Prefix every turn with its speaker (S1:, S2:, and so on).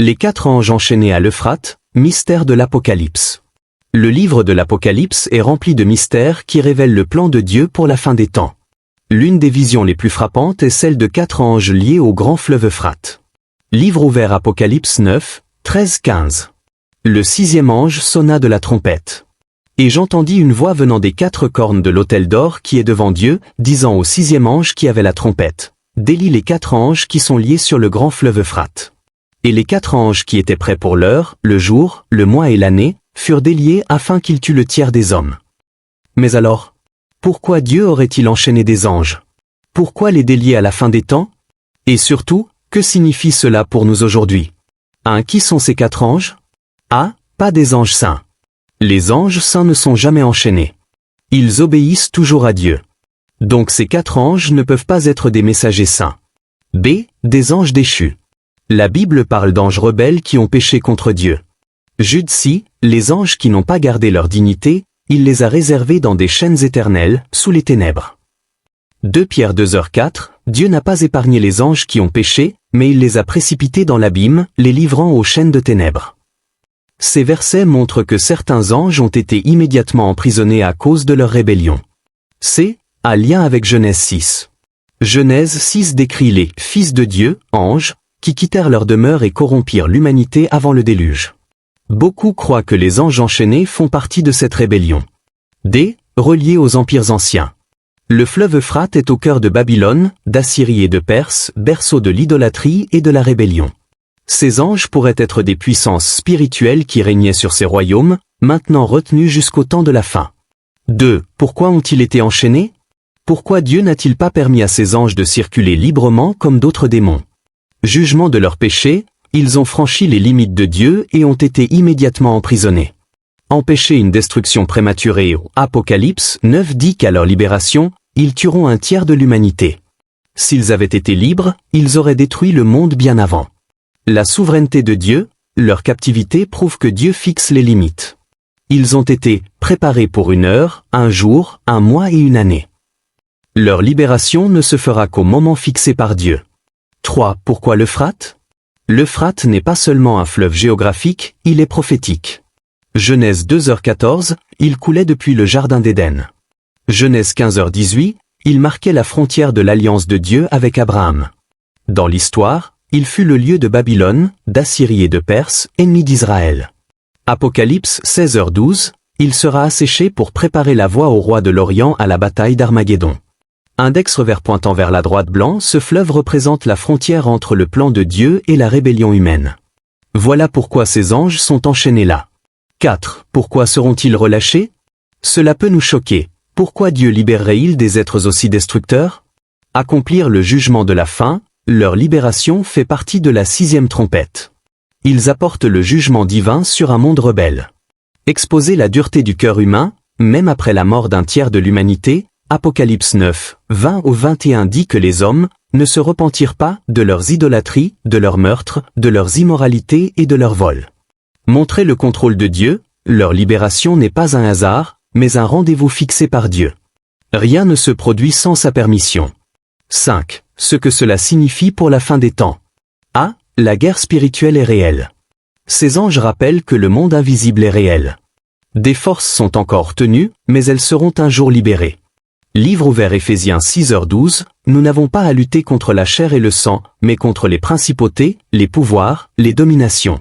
S1: Les 4 anges enchaînés à l'Euphrate, mystère de l'Apocalypse. Le livre de l'Apocalypse est rempli de mystères qui révèlent le plan de Dieu pour la fin des temps. L'une des visions les plus frappantes est celle de 4 anges liés au grand fleuve Euphrate. Livre ouvert Apocalypse 9, 13-15. Le 6e ange sonna de la trompette. Et j'entendis une voix venant des 4 cornes de l'autel d'or qui est devant Dieu, disant au 6e ange qui avait la trompette: délie les 4 anges qui sont liés sur le grand fleuve Euphrate. Et les 4 anges qui étaient prêts pour l'heure, le jour, le mois et l'année, furent déliés afin qu'ils tuent le tiers des hommes. Mais alors, pourquoi Dieu aurait-il enchaîné des anges? Pourquoi les délier à la fin des temps? Et surtout, que signifie cela pour nous aujourd'hui? Qui sont ces 4 anges? Pas des anges saints. Les anges saints ne sont jamais enchaînés. Ils obéissent toujours à Dieu. Donc ces 4 anges ne peuvent pas être des messagers saints. Des anges déchus. La Bible parle d'anges rebelles qui ont péché contre Dieu. Jude dit, les anges qui n'ont pas gardé leur dignité, il les a réservés dans des chaînes éternelles, sous les ténèbres. 2 Pierre 2h4, Dieu n'a pas épargné les anges qui ont péché, mais il les a précipités dans l'abîme, les livrant aux chaînes de ténèbres. Ces versets montrent que certains anges ont été immédiatement emprisonnés à cause de leur rébellion. A lien avec Genèse 6. Genèse 6 décrit les « fils de Dieu », anges, qui quittèrent leur demeure et corrompirent l'humanité avant le déluge. Beaucoup croient que les anges enchaînés font partie de cette rébellion. Reliés aux empires anciens. Le fleuve Euphrate est au cœur de Babylone, d'Assyrie et de Perse, berceau de l'idolâtrie et de la rébellion. Ces anges pourraient être des puissances spirituelles qui régnaient sur ces royaumes, maintenant retenus jusqu'au temps de la fin. Pourquoi ont-ils été enchaînés? Pourquoi Dieu n'a-t-il pas permis à ces anges de circuler librement comme d'autres démons? Jugement de leur péché, ils ont franchi les limites de Dieu et ont été immédiatement emprisonnés. Empêcher une destruction prématurée. Apocalypse 9 dit qu'à leur libération, ils tueront un tiers de l'humanité. S'ils avaient été libres, ils auraient détruit le monde bien avant. La souveraineté de Dieu, leur captivité prouve que Dieu fixe les limites. Ils ont été préparés pour 1 heure, 1 jour, 1 mois et 1 année. Leur libération ne se fera qu'au moment fixé par Dieu. Pourquoi l'Euphrate? L'Euphrate n'est pas seulement un fleuve géographique, il est prophétique. Genèse 2h14, il coulait depuis le jardin d'Éden. Genèse 15h18, il marquait la frontière de l'alliance de Dieu avec Abraham. Dans l'histoire, il fut le lieu de Babylone, d'Assyrie et de Perse, ennemis d'Israël. Apocalypse 16h12, il sera asséché pour préparer la voie au roi de l'Orient à la bataille d'Armageddon. Index revers pointant vers la droite blanc, ce fleuve représente la frontière entre le plan de Dieu et la rébellion humaine. Voilà pourquoi ces anges sont enchaînés là. 4. Pourquoi seront-ils relâchés? Cela peut nous choquer. Pourquoi Dieu libérerait-il des êtres aussi destructeurs? Accomplir le jugement de la fin, leur libération fait partie de la 6e trompette. Ils apportent le jugement divin sur un monde rebelle. Exposer la dureté du cœur humain, même après la mort d'un tiers de l'humanité, Apocalypse 9, 20-21 dit que les hommes ne se repentirent pas de leurs idolâtries, de leurs meurtres, de leurs immoralités et de leurs vols. Montrer le contrôle de Dieu, leur libération n'est pas un hasard, mais un rendez-vous fixé par Dieu. Rien ne se produit sans sa permission. 5. Ce que cela signifie pour la fin des temps. La guerre spirituelle est réelle. Ces anges rappellent que le monde invisible est réel. Des forces sont encore tenues, mais elles seront un jour libérées. Livre ouvert Éphésiens 6h12, nous n'avons pas à lutter contre la chair et le sang, mais contre les principautés, les pouvoirs, les dominations.